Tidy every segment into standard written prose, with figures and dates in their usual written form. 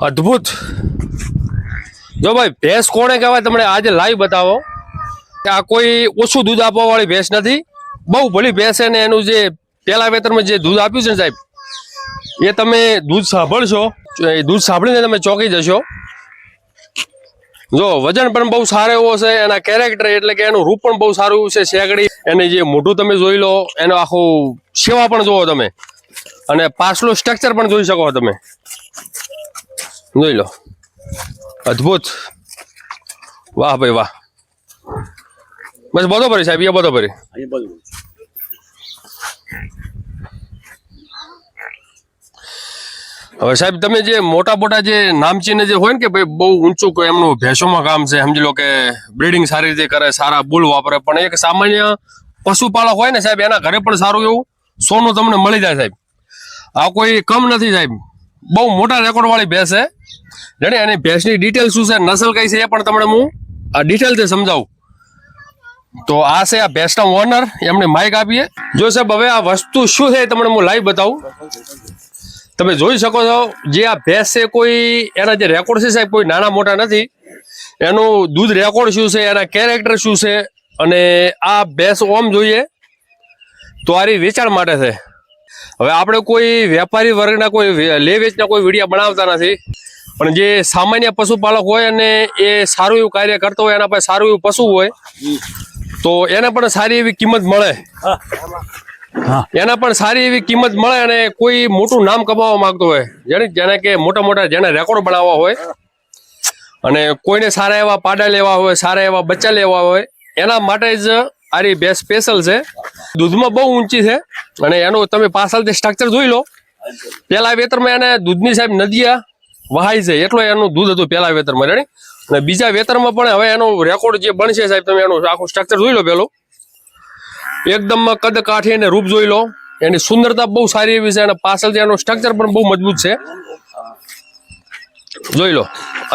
અદ્ભુત. જો ભાઈ ભેંસ કોને કહેવાય તમને આજે લાઈવ બતાવો કે આ કોઈ ઓછું દૂધ આપવા વાળી ભેંસ નથી, બહુ ભલી ભેંસ છે ને એનું જે પેલા વેતરમાં જે દૂધ આપ્યું છે ને સાહેબ, એ તમે દૂધ સાંભળશો, એ દૂધ સાંભળીને તમે ચોંકી જશો. જો વજન પણ બહુ સારો એવો છે, એના કેરેક્ટર એટલે કે એનું રૂપ પણ બહુ સારું છે, શેગડી એની જે મોઢું તમે જોઈ લો, એનો આખું સેવા પણ જોવો તમે, અને પાછલું સ્ટ્રક્ચર પણ જોઈ શકો તમે, જોઈ લો. અદ્ભુત. વાહ ભાઈ વાહ. બસ બધો ભરી સાહેબ, એ બધો ભરી. હવે સાહેબ તમે જે મોટા મોટા જે નામચીને જે હોય ને કે ભાઈ બહુ ઊંચું એમનું ભેંસોમાં કામ છે, સમજી લો કે બ્રીડિંગ સારી રીતે કરે, સારા બુલ વાપરે, પણ એક સામાન્ય પશુપાલક હોય ને સાહેબ, એના ઘરે પણ સારું એવું સોનું તમને મળી જાય સાહેબ. આ કોઈ કમ નથી સાહેબ, બહુ મોટા રેકોર્ડ વાળી ભેંસ છે. જાણે એની ભેંસની ડિટેલ શું છે, નસલ કઈ છે, એ પણ તમને હું આ ડિટેલથી સમજાવું. તો આ છે આ ભેંસના ઓનર, એમને માઇક આપીએ. જો સાહેબ હવે આ વસ્તુ શું છે તમને હું લાઈવ બતાવું. તમે જોઈ શકો છો જે આ ભેંસ છે, કોઈ એના જે રેકોર્ડ છે સાહેબ કોઈ નાના મોટા નથી. એનું દૂધ રેકોર્ડ શું છે, એના કેરેક્ટર શું છે, અને આ ભેંસ ઓમ જોઈએ તો આ વેચાણ માટે છે. હવે આપણે કોઈ વેપારી વર્ગના કોઈ લે વેચના કોઈ વિડીયો બનાવતા નથી, પણ જે સામાન્ય પશુપાલક હોય અને એ સારું એવું કાર્ય કરતો હોય, એના પાસે સારું એવું પશુ હોય તો એને પણ સારી એવી કિંમત મળે, એના પણ સારી એવી કિંમત મળે. અને કોઈ મોટું નામ કમાવા માંગતો હોય, જેને કે મોટા મોટા જેને રેકોર્ડ બનાવવા હોય, અને કોઈને સારા એવા પાડા લેવા હોય, સારા એવા બચ્ચા લેવા હોય, એના માટે જ આ ભેંસ સ્પેશિયલ છે. દૂધમાં બહુ ઊંચી છે, અને એનું તમે પાછળથી સ્ટ્રક્ચર જોઈ લો. પેલા વેતરમાં એને દૂધની સાહેબ નદીયા વહાય છે, એટલો એનું દૂધ હતું પેલા વેતરમાં, રેડી. અને બીજા વેતરમાં પણ હવે એનો રેકોર્ડ જે બનશે સાહેબ, તમે એનું આખું સ્ટ્રક્ચર જોઈ લો. પેલું એકદમ કદ કાઠી અને રૂપ જોઈ લો, એની સુંદરતા બહુ સારી એવી છે, અને પાછળથી એનું સ્ટ્રક્ચર પણ બહુ મજબૂત છે, જોઈ લો.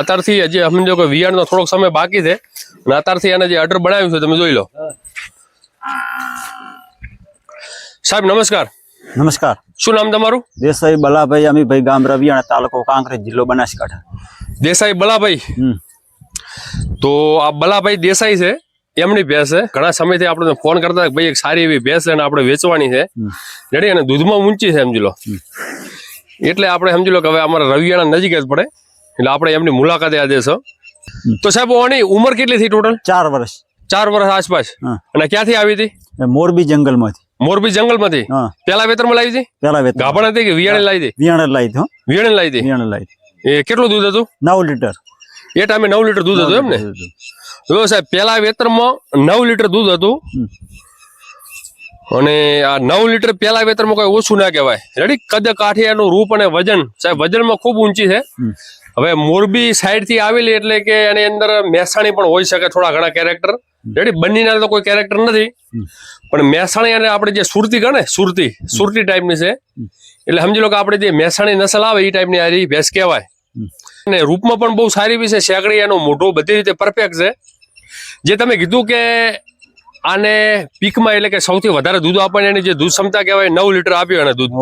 અત્યારથી હજી સમજો કે વિયાણનો થોડોક સમય બાકી છે, અને અત્યારથી એને જે અડર બનાવ્યું છે તમે જોઈ લો. સાહેબ નમસ્કાર. નમસ્કાર. શું નામ તમારું? દેસાઈ બલાભાઈ અમીભાઈ, ગામ રવિયાણા, તાલુકો કાંકરેજ, જિલ્લો બનાસકાંઠા. દેસાઈ બલાભાઈ. તો આ બલાભાઈ દેસાઈ છે, એમની ભેંસ છે. ઘણા સમયથી આપણે ફોન કરતા ભાઈ એક સારી એવી ભેંસ છે અને આપણે વેચવાની છે, રેડી, અને દૂધમાં ઊંચી છે સમજી લો. એટલે આપણે સમજી લો કે હવે અમારા રવિયાણા નજીક જ પડે, એટલે આપણે એમની મુલાકાતે આજે છે. તો સાહેબ આની ઉંમર કેટલી થઈ ટોટલ? 4 વર્ષ. 4 વર્ષ આસપાસ. અને ક્યાંથી આવી હતી? મોરબી જંગલમાંથી. મોરબી જંગલમાંથી. પેલા વેતરમાં લાવી હતી? પેલા વેતર. ગાભણ હતી કે વિયાણે લાવી હતી? વિયાણે લાવી હતી. વિયાણે લાવી હતી. વિયાણે લાવી. એ કેટલું દૂધ હતું? 9 લીટર. એ ટાઈમે 9 લીટર દૂધ હતું એમ ને? જો સાહેબ પેલા વેતરમાં 9 લીટર દૂધ હતું, અને આ 9 લીટર પેલા વેતરમાં કોઈ ઓછું ના કહેવાય, રેડી. કદ કાઠિયાનું રૂપ અને વજન સાહેબ વજનમાં ખૂબ ઊંચી છે. હવે મોરબી સાઈડ થી આવેલી એટલે કે એની અંદર મહેસાણી પણ હોઈ શકે, થોડા ઘણા કેરેક્ટર, રેડી. બંનેના તો કોઈ કેરેક્ટર નથી, પણ મહેસાણી અને આપણે જે સુરતી ગણે, સુરતી ટાઈપની છે, એટલે સમજી લો કે આપણે જે મહેસાણી નસલ આવે એ ટાઈપની આ ભેંસ કહેવાય. અને રૂપમાં પણ બહુ સારી બી છે, શેકડી એનું મોઢું બધી રીતે પરફેક્ટ છે. જે તમે કીધું કે આને પીકમાં એટલે કે સૌથી વધારે દૂધ આપવાની એની જે દૂધ ક્ષમતા કહેવાય, 9 લીટર આપ્યું એને દૂધ.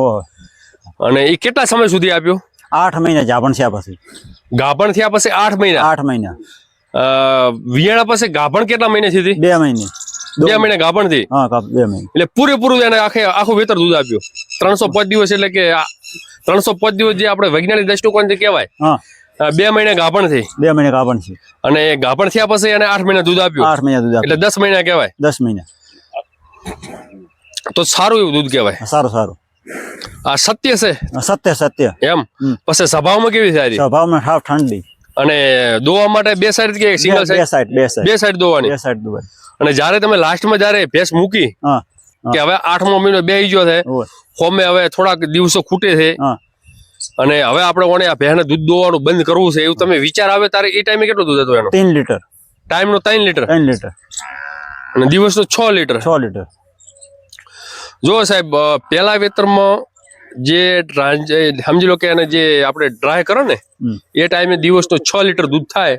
અને એ કેટલા સમય સુધી આપ્યું? 8 મહિના ગાભણ થયા પછી. ગાભણ થયા પછી 8 મહિના. 8 મહિના. વિયાણા પછી ગાભણ કેટલા મહિને થી? 2 મહિને. 2 મહિને ગાભણ થી. હા, 2 મહિને. એટલે પૂરેપૂરું એને આખું વેતર દૂધ આપ્યું. 305 દિવસ એટલે કે 305 દિવસ જે આપણે વૈજ્ઞાનિક દ્રષ્ટિકોણથી કહેવાય. 2 મહિને ગાભણ થી. 2 મહિને ગાભણ થી. અને ગાભણ થયા પછી એને 8 મહિના દૂધ આપ્યું. 8 મહિના દૂધ આપ્યું. એટલે 10 મહિના કહેવાય. 10 મહિના. તો સારું એવું દૂધ કહેવાય. સારું. આ સત્ય છે? સત્ય. એમ. પછી સ્વભાવમાં કેવી છે? સ્વભાવમાં સાવ ઠંડી. અને દોવા માટે 2 સાઈડ કે સિંગલ સાઈડ? 2 સાઈડ દોવાની. 2 સાઈડ દોવાની. અને જ્યારે તમે લાસ્ટમાં જ્યારે ભેંસ મૂકી કે હવે 8મો મહિનો બેહી ગયો છે, હોમે હવે થોડાક દિવસો ખૂટે છે, અને હવે આપણે આ ભેંસને દૂધ દોવાનું બંધ કરવું છે, એવું તમે વિચાર આવે ત્યારે એ ટાઈમે કેટલું દૂધ હતું એનું? 3 લીટર. ટાઈમનો 3 લીટર. 3 લીટર. અને દિવસનો 6 લીટર. 6 લીટર. જો સાહેબ પેલા વેતરમાં જે સમજી લો કે એને જે આપણે ડ્રાય કરો ને એ ટાઈમે દિવસનો 6 લીટર દૂધ થાય.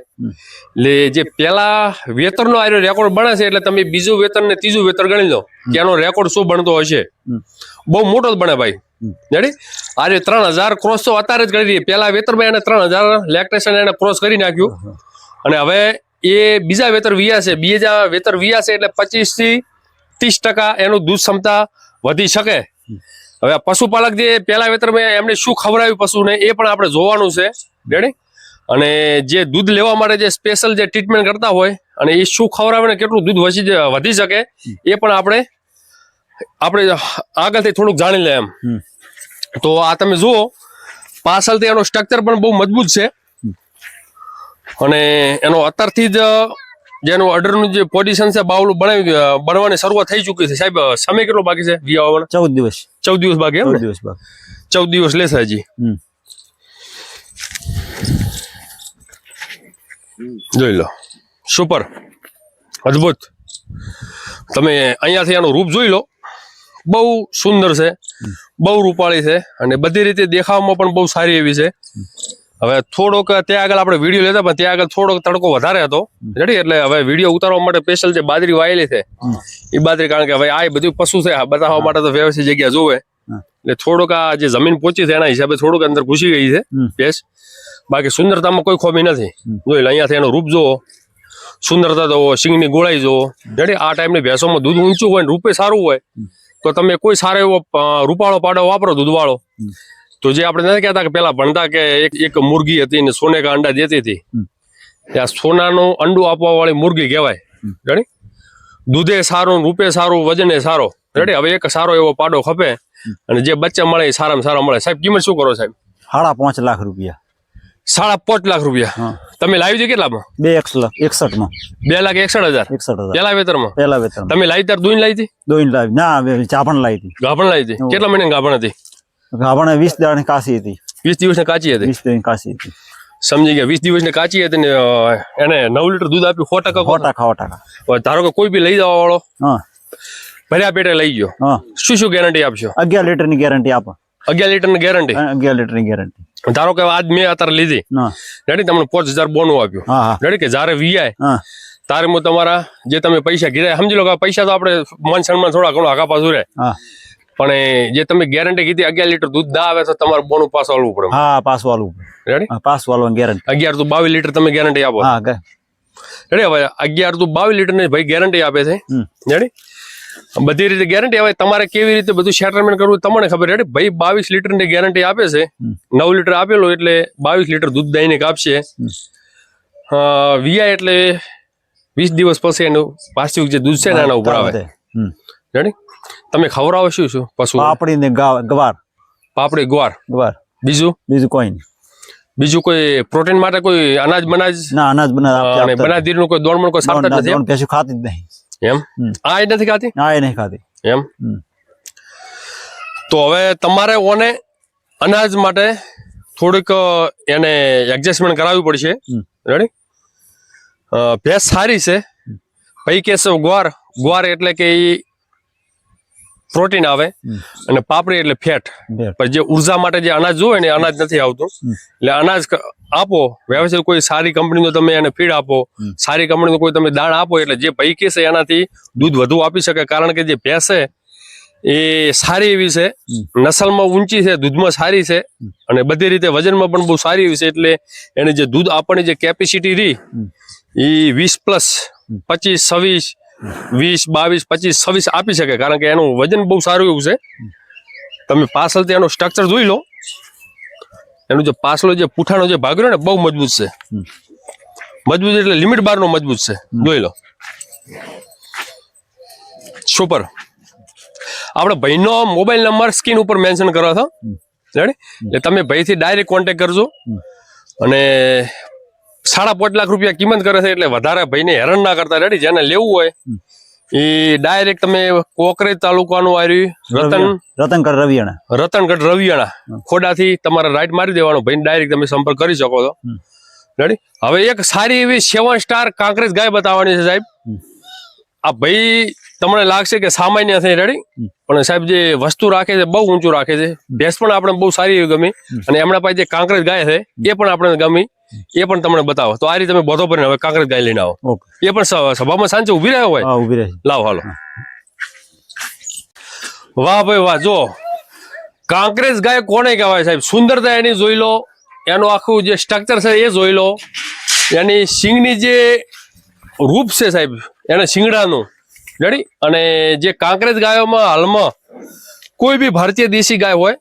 એટલે જે પેલા વેતરનો આ રેકોર્ડ બને છે, એટલે તમે બીજું વેતર ને ત્રીજું વેતર ગણી લો કે એનો રેકોર્ડ શું બનતો હશે. બહુ મોટો જ બને ભાઈ. રેડી આજે 3000 ક્રોસ તો અત્યારે જ કરી દઈએ પેલા વેતરમાં એને 3000 લેક્ટેશન એને ક્રોસ કરી નાખ્યું અને હવે એ બીજા વેતર વિયા છે બીજા વેતર વિયા છે એટલે 25 થી 30% એનું દૂધ ક્ષમતા વધી શકે હવે આ પશુપાલક જે પેલા વેતરમાં એમને શું ખવડાવ્યું પશુને એ પણ આપણે જોવાનું છે રેડી અને જે દૂધ લેવા માટે જે સ્પેશિયલ જે ટ્રીટમેન્ટ કરતા હોય અને એ શું ખવડાવે ને કેટલું દૂધ વધી શકે એ પણ આપણે આગળથી થોડુંક જાણી લે એમ તો આ તમે જુઓ પાછળથી એનો સ્ટ્રક્ચર પણ બહુ મજબૂત છે અને એનો અત્યારથી જ જેનું અડરનું જે પોઝિશન છે બાવલું બનવાની શરૂઆત થઈ ચૂકી છે સાહેબ સમય કેટલો બાકી છે વિયા આવવાનો 14 દિવસ 14 દિવસ બાકી એમ 14 દિવસ બાકી 14 દિવસ લેશે હજી જોઈ લો સુપર અદ્ભુત તમે અહીંયાથી એનું રૂપ જોઈ લો બહુ સુંદર છે બહુ રૂપાળી છે અને બધી રીતે દેખાવામાં પણ બહુ સારી એવી છે હવે થોડોક ત્યાં આગળ આપણે વિડીયો લેતા પણ ત્યાં આગળ થોડોક તડકો વધારે હતો રેડી એટલે હવે વિડીયો ઉતારવા માટે સ્પેશિયલ જે બાજરી વાયેલી છે એ બાજરી કારણ કે હવે આ બધું પશુ છે બતાવવા માટે તો વ્યવસ્થિત જગ્યા જોવે એટલે થોડોક આ જે જમીન પહોંચી છે એના હિસાબે થોડુંક અંદર ઘૂસી ગઈ છે ભેંસ બાકી સુંદરતામાં કોઈ ખોમી નથી જોઈ લો અહીંયાથી એનું રૂપ જોવો સુંદરતા જોવો સિંગની ગોળાઈ જોવો રેડી આ ટાઈમની ભેંસોમાં દૂધ ઊંચું હોય ને રૂપે સારું હોય તો તમે કોઈ સારો એવો રૂપાળો પાડો વાપરો દૂધવાળો તો જે આપણે નથી કહેતા કે પેલા ભણતા કે એક મુરગી હતી ને સોને કા અંડા દેતી હતી ત્યાં સોનાનું અંડું આપવા વાળી મુરગી કહેવાય રેડી દૂધે સારું રૂપે સારું વજને સારો રેડી હવે એક સારો એવો પાડો ખપે અને જે બચ્ચા મળે એ સારામાં સારા મળે સાહેબ કિંમત શું કરો સાહેબ 5.5 લાખ રૂપિયા 5.5 લાખ રૂપિયા તમે લાવી છે કેટલામાં 2,61 માં 2,61,000 પેલા વેતરમાં તમે લાવી ત્યારે દોઈને લાવી હતી દોઈને લાવી ના ચાપણ લાવી હતી ગાભણ લાવી હતી કેટલા મહિને ગાભણ હતી ગાભણ 20 દાડાની કાસી હતી 20 દિવસની કાચી હતી 20 દાડાની કાસી હતી સમજી ગયા 20 દિવસની કાચી હતી ને એને 9 લીટર દૂધ આપ્યું 100% ધારો કે કોઈ બી લઈ જવા વાળો ભર્યા પેટે લઈ ગયો શું ગેરંટી આપશો 11 લીટરની ગેરંટી આપો 11 લીટરની ગેરંટી 11 લીટરની ગેરંટી ધારો કે આજ મેં અત્યારે લીધી રેડી તમને 5,000 બોનું આપ્યું રેડી કે જયારે વીઆય તારે હું તમારા જે તમે પૈસા ગીરા સમજી લો કે પૈસા તો આપણે મન સન્માન થોડા ઘણો આગા પાછું રહે પણ જે તમે ગેરંટી કીધી 11 લીટર દૂધ ના આવે તો તમારે બોનું પાછું આલવું પડે પાછું આલવું રેડી પાછું આલવાની ગેરંટી 11 તો 22 લીટર તમે ગેરંટી આપો રેડી હવે 11 તો 22 લીટર ની ભાઈ ગેરંટી આપે છે રેડી બધી રીતે ગેરંટી હવે તમારે કેવી રીતે બધું સેટલમેન્ટ કરવું તમને ખબર રેડી ભાઈ 22 લીટર ની ગેરંટી આપે છે 9 લીટર આપેલો એટલે 22 લીટર દૂધ દઈને કાપશે વીઆઈ એટલે 20 દિવસ પછી એનું વાસ્તવિક જે દૂધ છે ને એના ઉપર આવે રેડી તમે ખવડાવો શું પશુ પાપડી ને ગવાર પાપડી ગવાર બીજું કોઈ નહીં બીજું કોઈ પ્રોટીન માટે કોઈ અનાજ બનાજ નું કોઈ દોડમણ કોઈ સાપતા નથી કશું ખાતી જ નહીં એમ આ નથી ખાતી નહીં ખાતી એમ તો હવે તમારે ઓને અનાજ માટે થોડીક એને એડજસ્ટમેન્ટ કરાવવી પડશે રેડી ભેંસ સારી છે ભાઈ કે ગ્વાર એટલે કે પ્રોટીન આવે અને પાપડી એટલે ફેટ પણ જે ઉર્જા માટે જે અનાજ જોવે ને અનાજ નથી આવતું એટલે અનાજ આપો વ્યવસ્થિત કોઈ સારી કંપનીનું તમે એને ફીડ આપો સારી કંપનીનું કોઈ તમે દાણ આપો એટલે જે ભાઈ કે છે એનાથી દૂધ વધુ આપી શકે કારણ કે જે ભેંસ છે એ સારી એવી છે નસલમાં ઊંચી છે દૂધમાં સારી છે અને બધી રીતે વજનમાં પણ બહુ સારી એવી છે એટલે એને જે દૂધ આપવાની જે કેપેસિટી રહી એ 20+, 25, 26, 20, 22, 25, 26 આપી શકે કારણ કે એનું વજન બહુ સારું એવું છે તમે પાછળથી એનું સ્ટ્રક્ચર જોઈ લો એનું જે પાછલો જે પૂઠાનો જે ભાગ રહ્યો ને બહુ મજબૂત છે મજબૂત એટલે લિમિટ બાર નો મજબૂત છે જોઈ લો સુપર આપણે ભાઈનો મોબાઈલ નંબર સ્ક્રીન ઉપર મેન્શન કરો છો રેડી એટલે તમે ભાઈથી ડાયરેક્ટ કોન્ટેક્ટ કરજો અને 5.5 લાખ રૂપિયા કિંમત કરે છે એટલે વધારે ભાઈને હેરાન ના કરતા રેડી જેને લેવું હોય એ ડાયરેક્ટ તમે કોકરેજ તાલુકાનું આવ્યું રતનગઢ રવિયાણા ખોડાથી તમારે રાઈટ મારી દેવાનો ભાઈ ડાયરેક્ટ તમે સંપર્ક કરી શકો છો રેડી હવે એક સારી એવી 7 સ્ટાર કાંકરેજ ગાય બતાવવાની છે સાહેબ આ ભાઈ તમને લાગશે કે સામાન્ય છે રેડી પણ સાહેબ જે વસ્તુ રાખે છે બહુ ઊંચું રાખે છે ભેંસ પણ આપણે બહુ સારી એવી ગમી અને એમના પાસે જે કાંકરેજ ગાય છે એ પણ આપણે ગમી એ પણ તમને બતાવો તો આ રીતે તમે બધો ભરીને હવે કાંકરેજ ગાય લઈને આવો એ પણ સભામાં સાંજે ઉભી રહ્યો હોય લાવો હાલો વાહ ભાઈ વાહ જો કાંકરેજ ગાય કોને કહેવાય સાહેબ? સુંદરતા એની જોઈ લો, એનું આખું જે સ્ટ્રક્ચર છે એ જોઈ લો, એની સિંગની જે રૂપ છે સાહેબ, એને શિંગડાનું રેડી. અને જે કાંકરેજ ગાયોમાં હાલમાં કોઈ બી ભારતીય દેશી ગાય હોય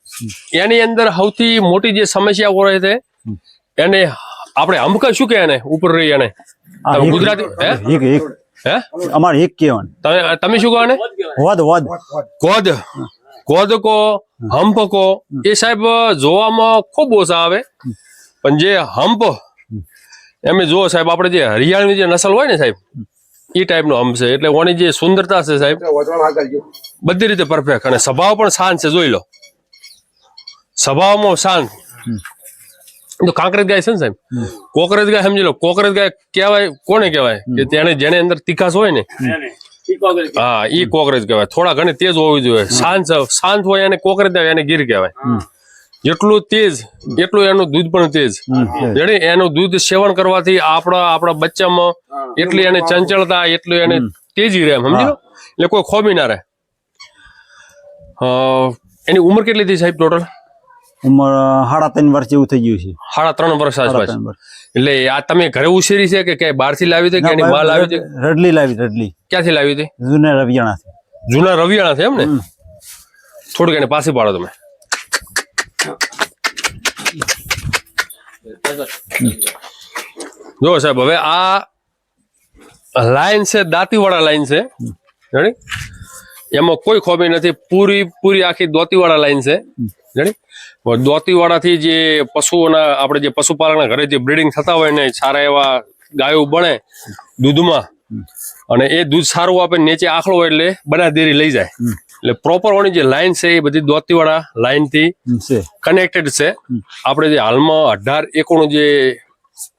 એની અંદર સૌથી મોટી જે સમસ્યા હોય છે એને આપણે હમકા શું કે એને ઉપર રહી એને ગુજરાતી હે અમારે એક કેવાનું તમે શું કહો ને? ગોદ ગોદ કો હંપ કો એ સાહેબ જોવામાં ખૂબ ઓછા આવે, પણ જે હંપ એમ જુઓ સાહેબ, આપણે જે હરિયાળની જે નસલ હોય ને સાહેબ એ ટાઈપનો હંપ છે. એટલે ઓની જે સુંદરતા છે સાહેબ બધી રીતે પરફેક્ટ, અને સ્વભાવ પણ શાંત છે. જોઈ લો સ્વભાવમાં શાંત. તો કાંકરેજ ગાય છે ને સાહેબ, કોકરેજ ગાય સમજી લો. કોકરેજ ગાય કહેવાય કોને કહેવાય? કે તેને જેને અંદર તીખાશ હોય ને, હા ઈ કોકરેજ કહેવાય. થોડા ઘણી તેજ હોવી જોઈએ, શાંત હોય એને કોકરેજ કહેવાય, એને ગીર કહેવાય. જેટલું તેજ એટલું એનું દૂધ પણ તેજ. એનું દૂધ સેવન કરવાથી આપણા બચ્ચામાં એટલી એને ચંચળતા, એટલું એને તેજી રહે, સમજી લો. એટલે કોઈ ખોબી ના રહે. એની ઉંમર કેટલી થઈ સાહેબ ટોટલ? ઉંમર 3.5 વર્ષ જેવું થઈ ગયું છે. 3.5 વર્ષ આસપાસ. એટલે આ તમે ઘરે ઉછેરી છે કે ક્યાંય બહારથી લાવી હતી કે એની માં લાવી હતી? રડલી લાવી. રડલી ક્યાંથી લાવી હતી? જૂના રવિયાણાથી. જૂના રવિયાણાથી એમ ને? થોડુંક એને પાસે પાડો તમે. જો સાહેબ, હવે આ લાઈન છે દાંતીવાળા લાઈન છે, રેડી? એમાં કોઈ ખોબી નથી, પૂરી આખી દોતીવાળા લાઈન છે, રેડી? દોતીવાળાથી જે પશુઓના આપણે જે પશુપાલકના ઘરે જે બ્રીડિંગ થતા હોય ને, સારા એવા ગાયો બને દૂધમાં, અને એ દૂધ સારું આપે, નીચે આખલો હોય એટલે બનાસડેરી લઈ જાય. એટલે પ્રોપર ઓની જે લાઈન છે એ બધી દોતીવાળા લાઈન થી કનેક્ટેડ છે. આપણે જે હાલમાં 1891 જે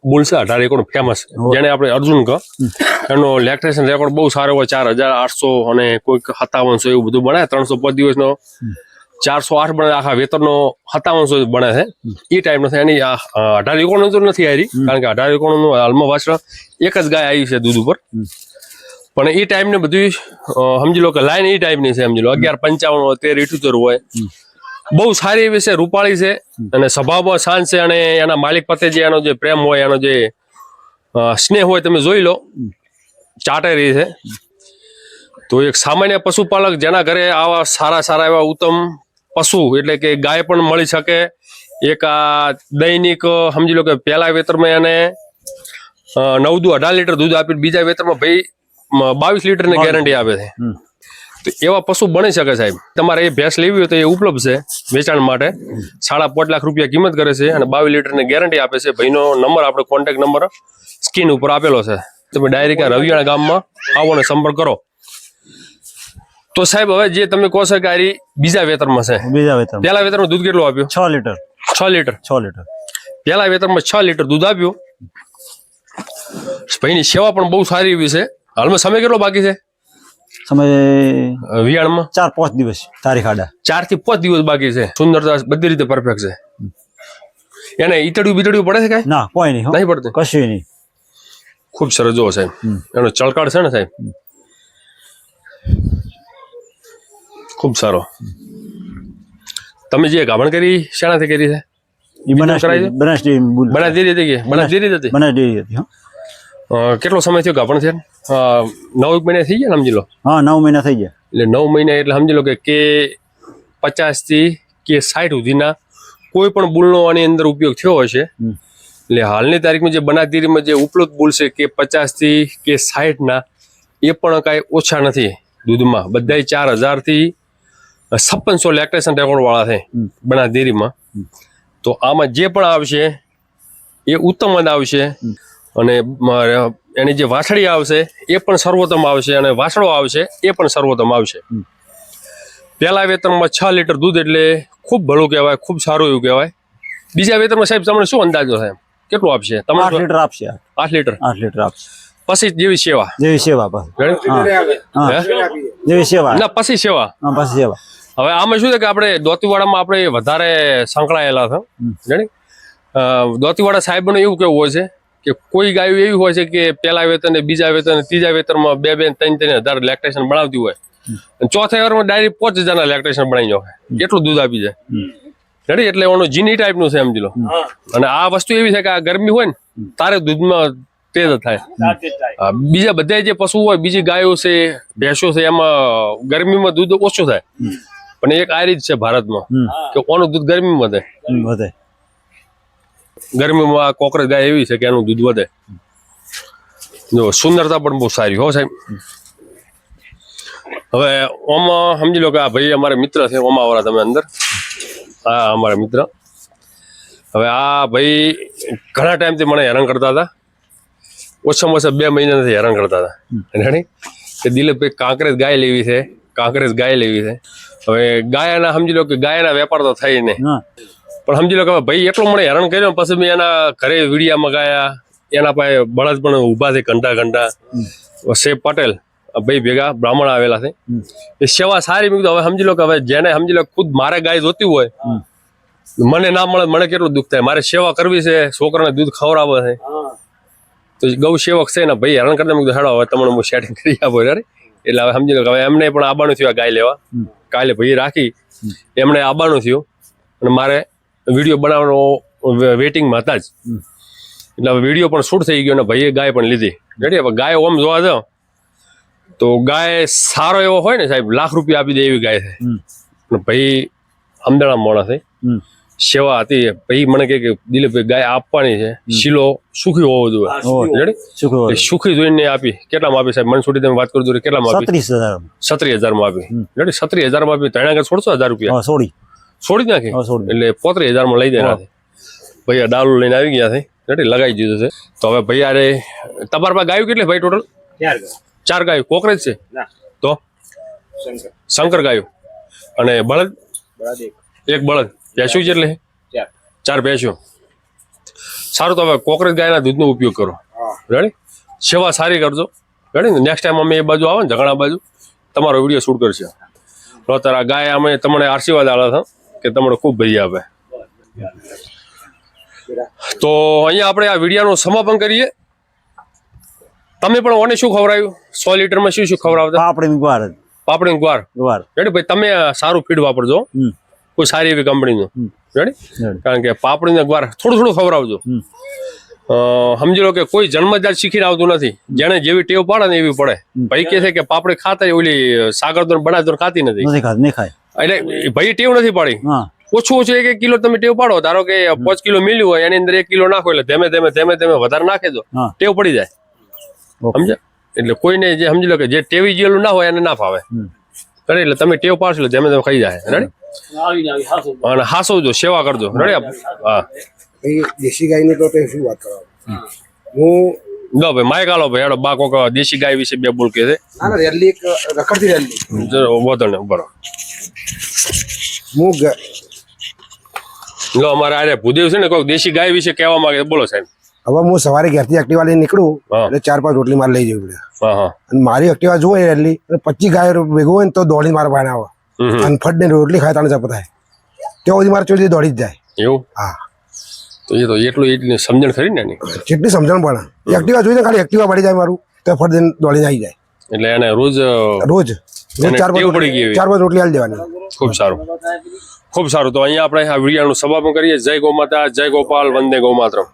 બુલ છે, 1891 ફેમસ, જેને આપણે અર્જુન કહો, એનો લેક્ટેશન રેકોર્ડ બહુ સારો હોય, 4800 અને કોઈક 5700 એવું બધું બને. 305 દિવસનો 408 બને, આખા વેતરનો 5700 બને છે. એ ટાઈપ નથી એની. 1891 તો નથી આવી, કારણ કે 1891 નું હાલમાં વાછર એક જ ગાય આવી છે દૂધ ઉપર, પણ એ ટાઈપ ને બધું સમજી લો કે લાઈન એ ટાઈપ ની છે. સમજી લો 1155 1378 હોય. બહુ સારી એવી છે, રૂપાળી છે, અને સ્વભાવમાં શાંત છે. અને એના માલિક પ્રત્યે જે એનો જે પ્રેમ હોય, એનો જે સ્નેહ હોય, તમે જોઈ લો, ચાટે રહી છે. તો એક સામાન્ય પશુપાલક જેના ઘરે આવા સારા એવા ઉત્તમ પશુ એટલે કે ગાય પણ મળી શકે, એક આ દૈનિક સમજી લો કે પહેલા વેતરમાં એને 9-18 લીટર દૂધ આપી, બીજા વેતરમાં ભાઈ 22 લીટરની ગેરંટી આપે છે. તો એવા પશુ બની શકે સાહેબ. તમારે એ ભેંસ લેવી હોય તો એ ઉપલબ્ધ છે વેચાણ માટે. 5.5 લાખ રૂપિયા કિંમત કરે છે અને 22 લીટરની ગેરંટી આપે છે. ભાઈનો નંબર, આપણે કોન્ટેક્ટ નંબર સ્ક્રીન ઉપર આપેલો છે. તમે ડાયરેક્ટ રવિયાણા ગામમાં આવો અને સંપર્ક કરો. તો સાહેબ, હવે જે તમે કહો છો કે આ બીજા વેતરમાં છે, બીજા વેતર પહેલા વેતરમાં દૂધ કેટલું આપ્યું? 6 લીટર. 6 લીટર. પહેલા વેતરમાં 6 લીટર દૂધ આપ્યું. ભાઈની સેવા પણ બહુ સારી એવી છે. હાલમાં સમય કેટલો બાકી છે? સમય વિયાણમાં 4-5 દિવસ, તારીખ આડા 4 થી 5 દિવસ બાકી છે. સુંદરતા બધી રીતે પરફેક્ટ છે. એને ઈતળ્યું પડે છે કઈ? ના, કોઈ નહીં. નહીં પડતું? કશું નહીં. ખૂબ સરસ. જો સાહેબ, એનો ચળકાળ છે ને સાહેબ, ખૂબ સારો. તમે જે ગાભણ કરી શાણાથી કરી છે? બનાસડેરી હતી. કેટલો સમય થયો ગાભણ છે? 9 મહિના થઈ ગયા ને, સમજી લો. હા, 9 મહિના થઈ ગયા. એટલે 9 મહિના એટલે સમજી લો કે 50 થી 60 સુધીના કોઈ પણ બુલનો આની અંદર ઉપયોગ થયો હશે. એટલે હાલની તારીખમાં જે બનાસડેરીમાં જે ઉપલબ્ધ બુલ છે કે 50 થી 60 ના, એ પણ કાંઈ ઓછા નથી દૂધમાં. બધા 4000 થી 5600 લેક્ટેશન રેકોર્ડ વાળા છે બનાસડેરીમાં. તો આમાં જે પણ આવશે એ ઉત્તમ જ આવશે, અને એની જે વાછડી આવશે એ પણ સર્વોત્તમ આવશે, અને વાછડો આવશે એ પણ સર્વોત્તમ આવશે. પહેલા વેતરમાં 6 લીટર દૂધ એટલે ખૂબ ભલું કહેવાય, ખૂબ સારું એવું કહેવાય. બીજા વેતરમાં સાહેબ તમને શું અંદાજો છે? કેટલું આપશે? 8 લીટર આપશે. 8 લીટર આપશે. પછી જેવી સેવા ના, પછી સેવા. હવે આમાં શું છે કે આપણે દોતીવાડામાં આપણે વધારે સંકળાયેલા હતા, જાણી. દોતીવાડા સાહેબનું એવું કેવું હોય છે કે કોઈ ગાયો એવી હોય છે કે પહેલા વેતન, બીજા વેતન, ત્રીજા વેતનમાં 2-3 હજાર લેક્ટેશન બનાવતી હોય, અને ચોથા વારમાં ડાયરેક્ટ 5,000 લેક્ટેશન બનાવી નાખે એટલું દૂધ આપી જાય રેડી એટલે ઓનું જીની ટાઈપનું છે સમજી લો અને આ વસ્તુ એવી છે કે આ ગરમી હોય ને તારે દૂધમાં તેજ થાય હા, બીજા બધા જે પશુ હોય બીજી ગાયો છે ભેંસો છે એમાં ગરમીમાં દૂધ ઓછું થાય પણ એક આ રીત છે ભારતમાં કે ઓનું દૂધ ગરમીમાં વધે વધે. ગરમીમાં આ કોકરેજ ગાય એવી છે કે એનું દૂધ વધે જો સુંદરતા પણ બહુ સારી હો સાહેબ. હવે ઓમાં સમજી લો કે આ ભાઈ અમારા મિત્ર છે ઓમાવાળા તમે અંદર હા અમારા મિત્ર. હવે આ ભાઈ ઘણા ટાઈમથી મને હેરાન કરતા હતા ઓછામાં ઓછા 2 મહિનાથી હેરાન કરતા હતા રેડી કે દિલીપભાઈ કાંકરેજ ગાય લેવી છે કાંકરેજ ગાય લેવી છે. હવે ગાયના સમજી લો કે ગાયના વેપાર તો થાય નહીં હા પણ સમજી લો કે ભાઈ એટલો મને હેરાન કર્યો પછી મેં એના ઘરે વીડિયા મગાયા એના પાસે બળદ પણ ઊભા છે ઘંટા શેખ પટેલ ભાઈ ભેગા બ્રાહ્મણ આવેલા છે એ સેવા સારી મેં કીધું હવે સમજી લો કે હવે જેને સમજી લો ખુદ મારે ગાય જોતી હોય મને ના મળે મને કેટલું દુઃખ થાય મારે સેવા કરવી છે છોકરાને દૂધ ખવડાવે છે તો ગૌ સેવક છે ને ભાઈ હેરાન કરતા મેં કીધું હેડો હવે તમને હું સેટિંગ કરી આપો યાર એટલે હવે સમજી લો કે હવે એમને પણ આવવાનું થયું આ ગાય લેવા કાલે ભાઈ રાખી એમણે આવવાનું થયું અને મારે વિડીયો બનાવવાનો વેટિંગમાં હતા જ એટલે હવે વિડીયો પણ શૂટ થઈ ગયો અને ભાઈએ ગાય પણ લીધી રેડી. હવે ગાય ઓમ જોવા જાઓ તો ગાય સારો એવો હોય ને સાહેબ લાખ રૂપિયા આપી દે એવી ગાય છે અને ભાઈ અમદાવાદ માણસ છે સેવા હતી ભાઈ મને કહે કે દિલીપભાઈ ગાય આપવાની છે શીલો સુખી હોવો જોઈએ રેડી શુક્રવાર સુખી જોઈને આપી કેટલામાં આપી સાહેબ મને છોડી તમે વાત કરજો કેટલામાં આપી 37,000 37,000 માં આપી રેડી 37,000 માં આપી ત્રણા છોડશો 1,000 રૂપિયા હા છોડી છોડી જ નાખી છોડી એટલે 35,000 માં લઈ દેના છે ભાઈ આ ડાલુ લઈને આવી ગયા છે રેડી લગાવી દીધું છે. તો હવે ભાઈ અરે તમારા પાસે ગાયું કેટલી ભાઈ ટોટલ 4 ગાયું કોકરેજ છે તો શંકર ગાયું અને બળદ એક બળદ ભેંસું છે એટલે 4 ભેંસું સારું. તો હવે કોકરેજ ગાયના દૂધનો ઉપયોગ કરો રેડી સેવા સારી કરજો રેડી ને નેક્સ્ટ ટાઈમ અમે એ બાજુ આવે ને ઝઘણા બાજુ તમારો વિડીયો શૂટ કરશે તો તારા ગાય અમે તમને આશીર્વાદ આલે છે કે તમને ખૂબ ભરી આપે. તો અહીંયા આપણે આ વિડીયોનું સમાપન કરીએ. તમે પણ ઓને શું ખવડાવ્યું 100 લીટરમાં શું ખવડાવતા પાપડી ગ્વાર પાપડી ગ્વાર રેડી ભાઈ તમે સારું ફીડ વાપરજો કોઈ સારી એવી કંપનીનું રેડી કારણ કે પાપડીને ગ્વાર થોડું ખવડાવજો. સમજી લો કે કોઈ જન્મજાત શીખીને આવતું નથી જેને જેવી ટેવ પાડે ને એવી પડે. ભાઈ કે છે કે પાપડી ખાતા ઓલી સાગરદોર બનાવતો ખાતી નથી એટલે ભાઈ ટેવ નથી પાડી ઓછું 1 કિલો તમે ટેવ પાડો ધારો કે 5 કિલો મિલ્યું હોય એની અંદર 1 કિલો નાખો એટલે ધીમે ધીમે વધારે નાખે દો ટેવ પડી જાય સમજ્યા. એટલે કોઈને જે સમજી લો કે જે ટેવી જેલું ના હોય એને ના ફાવે રેડી એટલે તમે ટેવ પાડશો એટલે ધીમે ખાઈ જાય રેડી અને હાસવજો સેવા કરજો રેડી. હા દેશી ગાયની તો શું વાત કરો હું લો ભાઈ માઇક આલો ભાઈ હેડો બા કોક દેશી ગાય વિશે 2 બોલ કે છે ના ના રેલી એક રખડતી રેલી વધો ને બરો હું લો અમારે આરે ભૂદેવ છે ને કોઈ દેશી ગાય વિશે કહેવા માંગે બોલો સાહેબ. હવે હું સવારે ઘેરથી એક્ટિવા લઈને નીકળું એટલે 4-5 રોટલી મારે લઈ જવી પડે હા હા અને મારી એક્ટિવા જોવે રેલી 25 ગાયો ભેગું હોય ને તો દોડી મારા પાસે આવે અને ફટ ને રોટલી ખાય તાણે જપતાય ત્યાં સુધી મારે ચોરી દોડી જ જાય એવું. હા તો એ તો એટલી સમજણ ખરી ને એની જેટલી સમજણ પડે એક્ટિવા જોઈને ખાલી એક્ટિવા પડી જાય મારું તો ફટ દઈને દોડીને આવી જાય એટલે એને રોજ રોજ 4-5 રોટલી હાલ દેવાની. ખૂબ સારું ખૂબ સારું. તો અહીંયા આપણે આ વિડીયોનું સમાપન કરીએ. જય ગૌ માતા જય ગોપાલ વંદે ગૌ માતરમ.